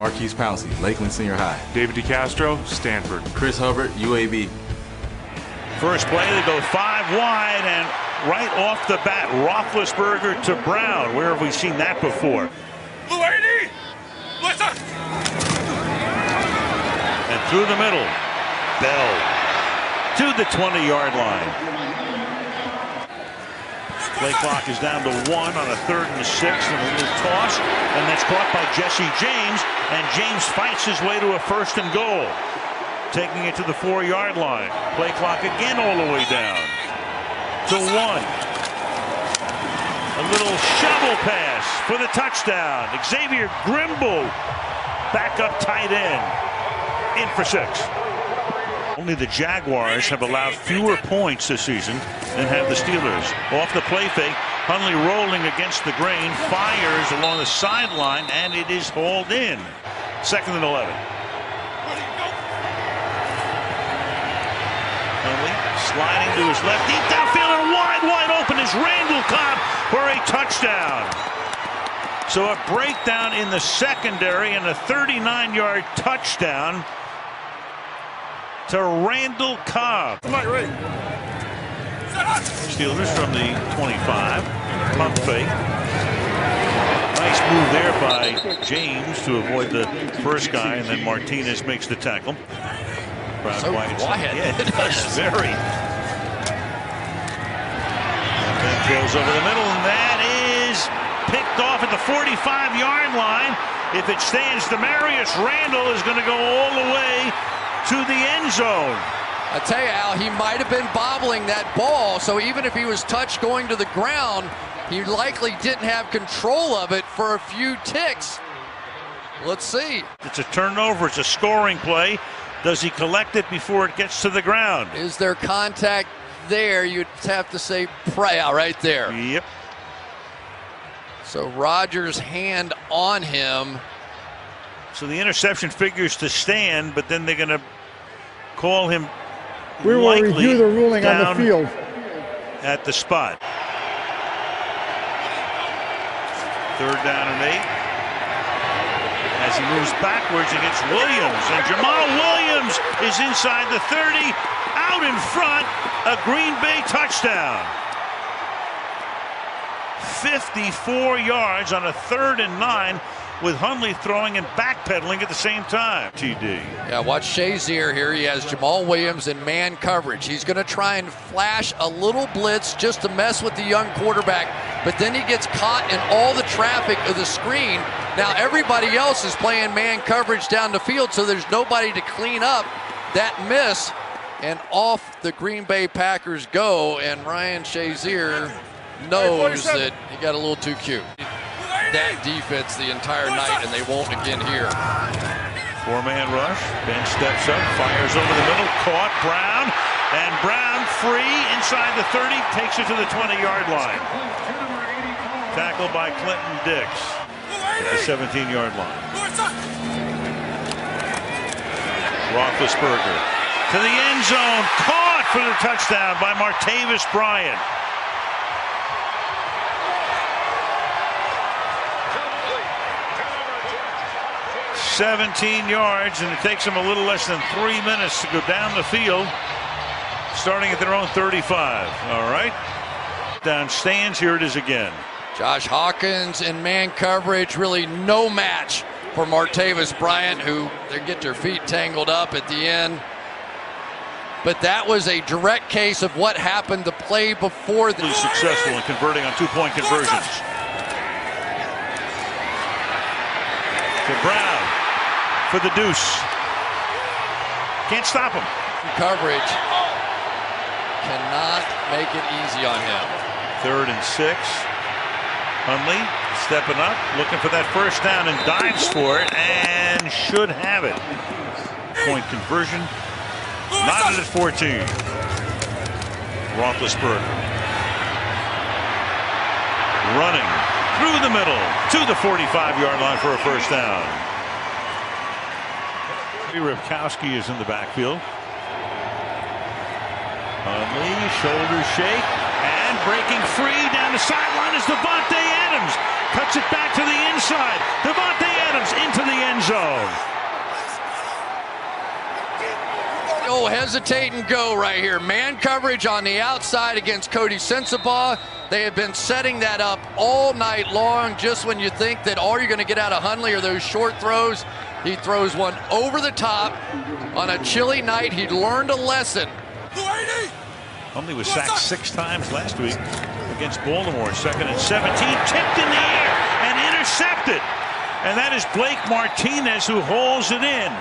Marquise Pouncey, Lakeland Senior High. David DeCastro, Stanford. Chris Hubbard, UAB. First play, they go 5 wide, and right off the bat, Roethlisberger to Brown. Where have we seen that before? And through the middle, Bell to the 20-yard line. Play clock is down to 1 on a 3rd and 6, and a little toss, and that's caught by Jesse James, and James fights his way to a 1st and goal, taking it to the 4-yard line. Play clock again all the way down to 1. A little shovel pass for the touchdown. Xavier Grimble, backup tight end, in for 6. Only the Jaguars have allowed fewer points this season than have the Steelers. Off the play fake, Hundley rolling against the grain, fires along the sideline, and it is hauled in. 2nd and 11. Hundley sliding to his left, deep downfield, and wide open is Randall Cobb for a touchdown. So a breakdown in the secondary and a 39-yard touchdown to Randall Cobb. Steelers from the 25. Pump fake. Nice move there by James to avoid the first guy, and then Martinez makes the tackle. Crowd so quiet. quiet. Yeah, it does. Very. And then throws over the middle, and that is picked off at the 45-yard line. If it stands, Demarius Randall is going to go all the way to the end zone. I tell you, Al, he might have been bobbling that ball, so even if he was touched going to the ground, he likely didn't have control of it for a few ticks. Let's see. It's a turnover. It's a scoring play. Does he collect it before it gets to the ground? Is there contact there? You'd have to say prayer right there. Yep. So Rodgers' hand on him. So the interception figures to stand, but then they're going to call him. We will review the ruling on the field at the spot. 3rd down and 8. As he moves backwards against Williams, and Jamal Williams is inside the 30, out in front, a Green Bay touchdown. 54 yards on a 3rd and 9. With Hundley throwing and backpedaling at the same time. TD. Yeah, watch Shazier here. He has Jamal Williams in man coverage. He's going to try and flash a little blitz just to mess with the young quarterback, but then he gets caught in all the traffic of the screen. Now everybody else is playing man coverage down the field, so there's nobody to clean up that miss, and off the Green Bay Packers go, and Ryan Shazier knows that he got a little too cute. That defense the entire night, and they won't again here. 4-man rush. Ben steps up, fires over the middle, caught Brown, and Brown free inside the 30, takes it to the 20-yard line. Tackled by Clinton Dix at the 17-yard line. Roethlisberger to the end zone, caught for the touchdown by Martavis Bryant. 17 yards, and it takes them a little less than 3 minutes to go down the field, starting at their own 35. All right. Down stands. Here it is again. Josh Hawkins in man coverage, really no match for Martavis Bryant, who they get their feet tangled up at the end. But that was a direct case of what happened the play before. Successful in converting on 2-point conversions. To Brown for the deuce. Can't stop him. Coverage cannot make it easy on him. 3rd and 6. Hundley stepping up, looking for that first down, and dives for it, and should have it. Point conversion. Not at 14. Roethlisberger running through the middle to the 45-yard line for a first down. Ripkowski is in the backfield. Hundley, shoulder shake, and breaking free down the sideline is Davante Adams. Cuts it back to the inside. Davante Adams into the end zone. Oh, hesitate and go right here. Man coverage on the outside against Cody Sensabaugh. They have been setting that up all night long. Just when you think that all you're going to get out of Hundley are those short throws, he throws one over the top. On a chilly night, he learned a lesson. Hundley was sacked 6 times last week against Baltimore. 2nd and 17, tipped in the air and intercepted. And that is Blake Martinez who holds it in.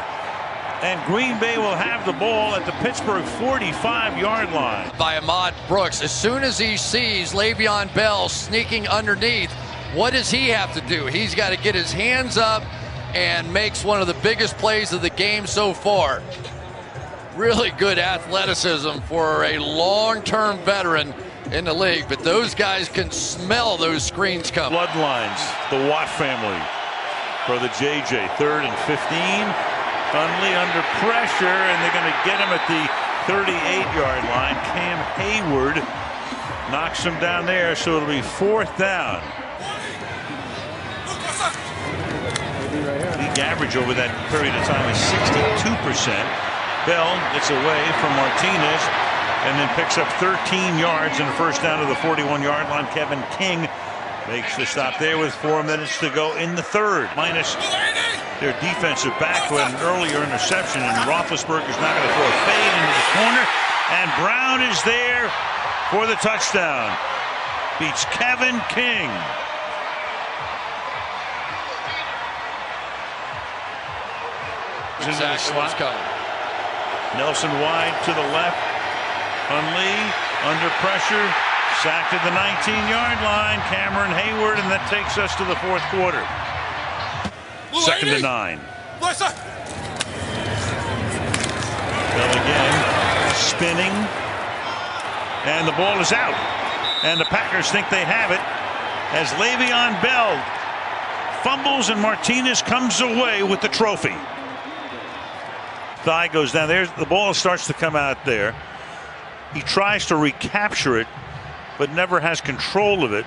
And Green Bay will have the ball at the Pittsburgh 45-yard line. By Ahmad Brooks. As soon as he sees Le'Veon Bell sneaking underneath, what does he have to do? He's got to get his hands up and makes one of the biggest plays of the game so far. Really good athleticism for a long-term veteran in the league, but those guys can smell those screens coming. Bloodlines, the Watt family for the JJ. 3rd and 15. Hundley under pressure, and they're going to get him at the 38-yard line. Cam Hayward knocks him down there, so it'll be 4th down. League average over that period of time is 62%. Bell gets away from Martinez and then picks up 13 yards and a first down to the 41-yard line. Kevin King makes the stop there with 4 minutes to go in the 3rd. Minus their defensive back with an earlier interception, and Roethlisberger's not going to throw a fade into the corner, and Brown is there for the touchdown. Beats Kevin King. Exactly what's coming. Nelson wide to the left. Hundley under pressure. Sacked at the 19-yard line. Cameron Hayward, and that takes us to the 4th quarter. 2nd and 9. Bell again, spinning, and the ball is out. And the Packers think they have it as Le'Veon Bell fumbles and Martinez comes away with the trophy. Thigh goes down there. The ball starts to come out there. He tries to recapture it, but never has control of it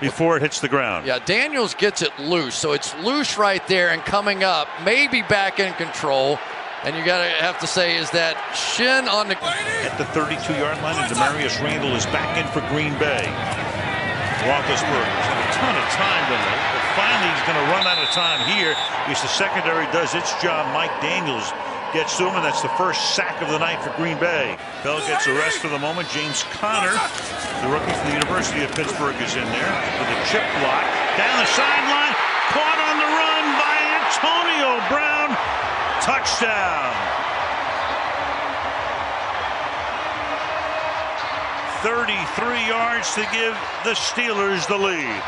before it hits the ground. Yeah, Daniels gets it loose, so it's loose right there and coming up, maybe back in control. And you gotta have to say, is that shin on the... At the 32-yard line, and Demarius Randall is back in for Green Bay. Roethlisberger's had a ton of time tonight, but finally he's going to run out of time here because the secondary does its job. Mike Daniels gets to him, and that's the first sack of the night for Green Bay. Bell gets a rest for the moment. James Conner, the rookie from the University of Pittsburgh, is in there with a chip block. Down the sideline, caught on the run by Antonio Brown. Touchdown. 33 yards to give the Steelers the lead.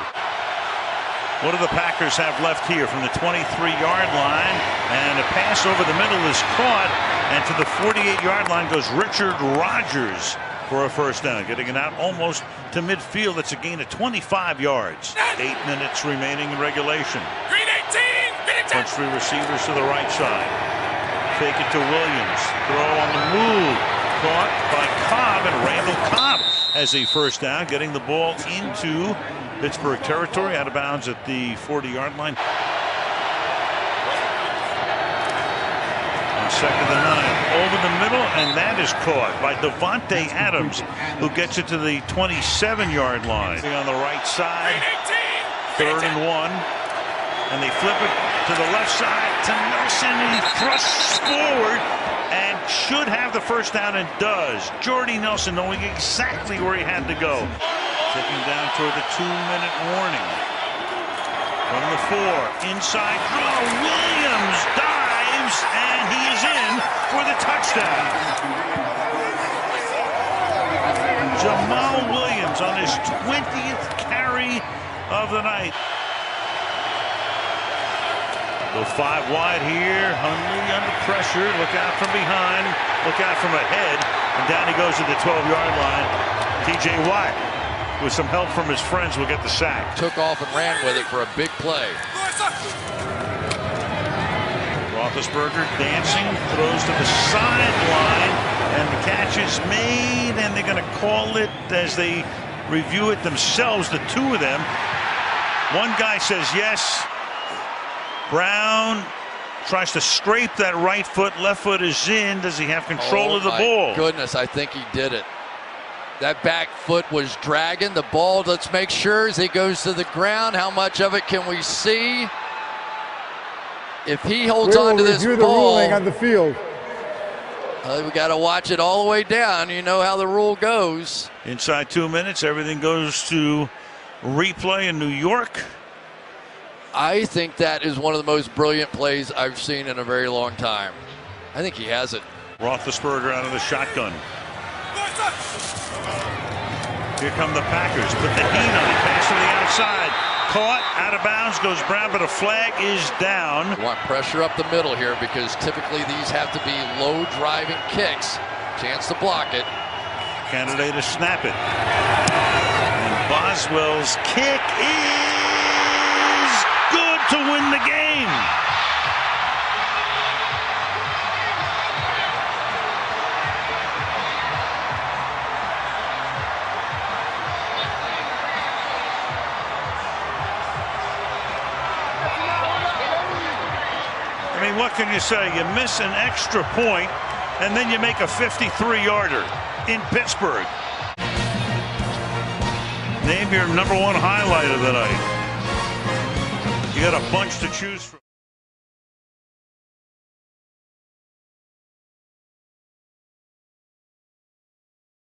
What do the Packers have left here from the 23-yard line? And a pass over the middle is caught, and to the 48-yard line goes Richard Rodgers for a first down, getting it out almost to midfield. That's a gain of 25 yards. 8 minutes remaining in regulation. Green 18. Bunch 3 receivers to the right side. Fake it to Williams. Throw on the move. Caught by Cobb, and Randall Cobb has a first down, getting the ball into Pittsburgh territory, out of bounds at the 40-yard line. On 2nd and 9, over the middle, and that is caught by Devontae Adams, who gets it to the 27-yard line. On the right side, 3rd and 1, and they flip it to the left side to Nelson, and he thrusts forward and should have the first down, and does. Jordy Nelson knowing exactly where he had to go. Taking down toward the 2-minute warning. From the 4, inside draw, Williams dives, and he is in for the touchdown. Jamal Williams on his 20th carry of the night. Go 5 wide here. Hundley under pressure. Look out from behind. Look out from ahead. And down he goes to the 12-yard line. T.J. Watt, with some help from his friends, will get the sack. Took off and ran with it for a big play. Roethlisberger dancing, throws to the sideline, and the catch is made, and they're going to call it as they review it themselves, the 2 of them. One guy says yes. Brown Tries to scrape that right foot. Left foot is in. Does he have control of the ball? Goodness, I think he did it. That back foot was dragging the ball. Let's make sure as he goes to the ground, how much of it can we see? If he holds on to this review ball, the ruling on the field. we got to watch it all the way down. You know how the rule goes. Inside 2 minutes, everything goes to replay in New York. I think that is one of the most brilliant plays I've seen in a very long time. I think he has it. Roethlisberger out of the shotgun. Here come the Packers. Put the heat on it. Pass to the outside. Caught. Out of bounds. Goes Brown, but a flag is down. You want pressure up the middle here because typically these have to be low driving kicks. Chance to block it. Candidate to snap it. And Boswell's kick is good to win the game. I mean, what can you say? You miss an extra point, and then you make a 53-yarder in Pittsburgh. Name your #1 highlight of the night. You got a bunch to choose from.